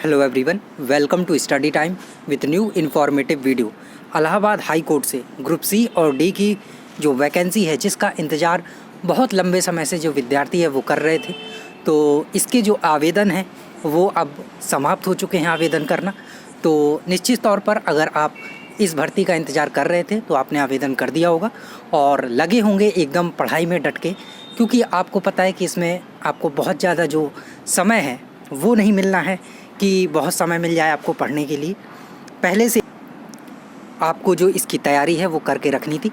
Hello everyone, welcome to study time with new informative video. Allahabad high court से group C और D की जो vacancy है, जिसका इंतज़ार बहुत लंबे समय से जो विद्यार्थी है वो कर रहे थे, तो इसके जो आवेदन हैं वो अब समाप्त हो चुके हैं आवेदन करना। तो निश्चित तौर पर अगर आप इस भर्ती का इंतज़ार कर रहे थे तो आपने आवेदन कर दिया होगा और लगे होंगे एकदम पढ़ाई में डट के, क्योंकि आपको पता है कि इसमें आपको बहुत ज़्यादा जो समय है वो नहीं मिलना है कि बहुत समय मिल जाए आपको पढ़ने के लिए। पहले से आपको जो इसकी तैयारी है वो करके रखनी थी।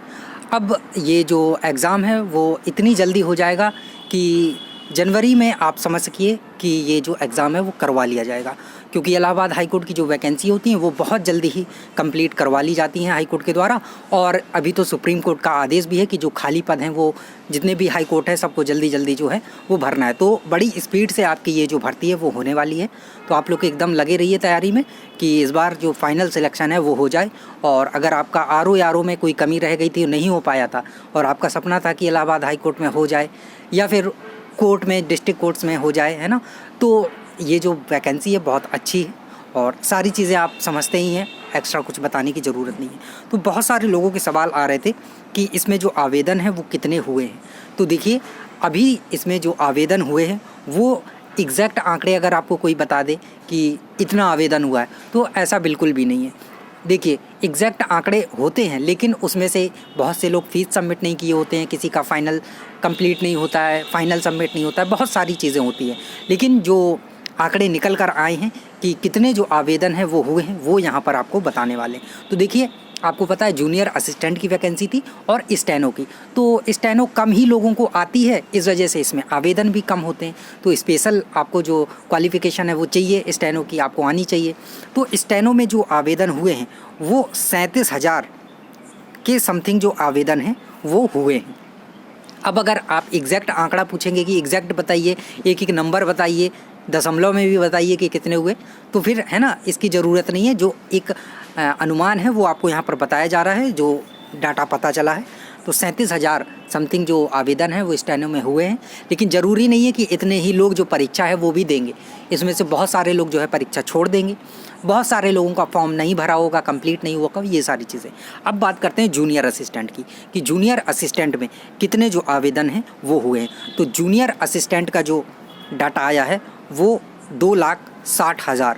अब ये जो एग्ज़ाम है वो इतनी जल्दी हो जाएगा कि जनवरी में आप समझ सकिए कि ये जो एग्ज़ाम है वो करवा लिया जाएगा, क्योंकि इलाहाबाद हाई कोर्ट की जो वैकेंसी होती हैं वो बहुत जल्दी ही कंप्लीट करवा ली जाती हैं हाई कोर्ट के द्वारा। और अभी तो सुप्रीम कोर्ट का आदेश भी है कि जो खाली पद हैं वो जितने भी हाई कोर्ट है सबको जल्दी जल्दी जो है वो भरना है। तो बड़ी स्पीड से आपकी ये जो भर्ती है वो होने वाली है। तो आप लोग एकदम लगे रहिए तैयारी में कि इस बार जो फाइनल सिलेक्शन है वो हो जाए। और अगर आपका आर में कोई कमी रह गई थी, नहीं हो पाया था, और आपका सपना था कि इलाहाबाद हाई कोर्ट में हो जाए या फिर कोर्ट में, डिस्ट्रिक्ट कोर्ट्स में हो जाए, है ना, तो ये जो वैकेंसी है बहुत अच्छी है और सारी चीज़ें आप समझते ही हैं, एक्स्ट्रा कुछ बताने की ज़रूरत नहीं है। तो बहुत सारे लोगों के सवाल आ रहे थे कि इसमें जो आवेदन है वो कितने हुए हैं। तो देखिए, अभी इसमें जो आवेदन हुए हैं वो एग्जैक्ट आंकड़े अगर आपको कोई बता दे कि इतना आवेदन हुआ है, तो ऐसा बिल्कुल भी नहीं है। देखिए, एग्जैक्ट आंकड़े होते हैं, लेकिन उसमें से बहुत से लोग फ़ीस सबमिट नहीं किए होते हैं, किसी का फ़ाइनल कंप्लीट नहीं होता है, फ़ाइनल सबमिट नहीं होता है, बहुत सारी चीज़ें होती हैं। लेकिन जो आंकड़े निकल कर आए हैं कि कितने जो आवेदन हैं वो हुए हैं, वो यहाँ पर आपको बताने वाले हैं। तो देखिए, आपको पता है जूनियर असिस्टेंट की वैकेंसी थी और स्टेनो की, तो स्टेनो कम ही लोगों को आती है, इस वजह से इसमें आवेदन भी कम होते हैं। तो स्पेशल आपको जो क्वालिफ़िकेशन है वो चाहिए, स्टेनो की आपको आनी चाहिए। तो स्टेनो में जो आवेदन हुए हैं वो 37,000 के समथिंग जो आवेदन हैं वो हुए हैं। अब अगर आप एग्जैक्ट आंकड़ा पूछेंगे कि एग्जैक्ट बताइए, एक एक नंबर बताइए, दशमलव में भी बताइए कि कितने हुए, तो फिर है ना, इसकी ज़रूरत नहीं है। जो एक अनुमान है वो आपको यहाँ पर बताया जा रहा है, जो डाटा पता चला है। तो 37,000 समथिंग जो आवेदन है वो स्टेनो में हुए हैं। लेकिन ज़रूरी नहीं है कि इतने ही लोग जो परीक्षा है वो भी देंगे। इसमें से बहुत सारे लोग जो है परीक्षा छोड़ देंगे, बहुत सारे लोगों का फॉर्म नहीं भरा होगा, कंप्लीट नहीं होगा, ये सारी चीज़ें। अब बात करते हैं जूनियर असिस्टेंट की कि जूनियर असिस्टेंट में कितने जो आवेदन हैं वो हुए हैं। तो जूनियर असिस्टेंट का जो डाटा आया है वो 2,60,000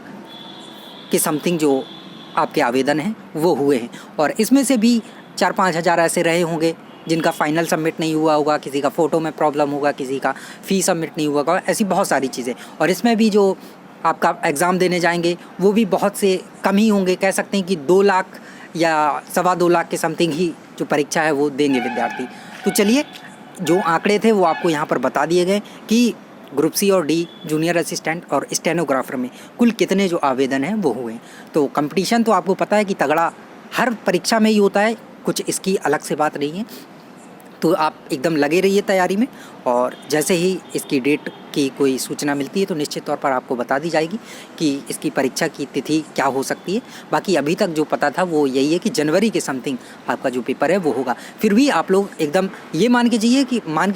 के समथिंग जो आपके आवेदन हैं वो हुए हैं। और इसमें से भी 4-5 हज़ार ऐसे रहे होंगे जिनका फ़ाइनल सबमिट नहीं हुआ होगा, किसी का फ़ोटो में प्रॉब्लम होगा, किसी का फ़ी सबमिट नहीं हुआ होगा, ऐसी बहुत सारी चीज़ें। और इसमें भी जो आपका एग्ज़ाम देने जाएंगे वो भी बहुत से कम ही होंगे, कह सकते हैं कि 2 लाख या 2.25 लाख के समथिंग ही जो परीक्षा है वो देंगे विद्यार्थी। तो चलिए, जो आंकड़े थे वो आपको यहाँ पर बता दिए गए कि ग्रुप सी और डी, जूनियर असिस्टेंट और स्टेनोग्राफर में कुल कितने जो आवेदन हैं वो हुए। तो कंपटीशन तो आपको पता है कि तगड़ा हर परीक्षा में ही होता है, कुछ इसकी अलग से बात नहीं है। तो आप एकदम लगे रहिए तैयारी में, और जैसे ही इसकी डेट की कोई सूचना मिलती है तो निश्चित तौर पर आपको बता दी जाएगी कि इसकी परीक्षा की तिथि क्या हो सकती है। बाकी अभी तक जो पता था वो यही है कि जनवरी के समथिंग आपका जो पेपर है वो होगा। फिर भी आप लोग एकदम ये मान के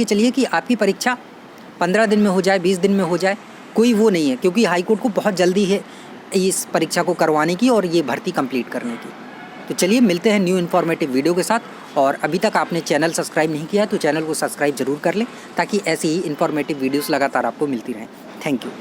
चलिए कि आपकी परीक्षा 15 दिन में हो जाए, 20 दिन में हो जाए, कोई वो नहीं है, क्योंकि हाई कोर्ट को बहुत जल्दी है इस परीक्षा को करवाने की और ये भर्ती कंप्लीट करने की। तो चलिए, मिलते हैं न्यू इन्फॉर्मेटिव वीडियो के साथ। और अभी तक आपने चैनल सब्सक्राइब नहीं किया है तो चैनल को सब्सक्राइब ज़रूर कर लें, ताकि ऐसी ही इन्फॉर्मेटिव वीडियोस लगातार आपको मिलती रहें। Thank you.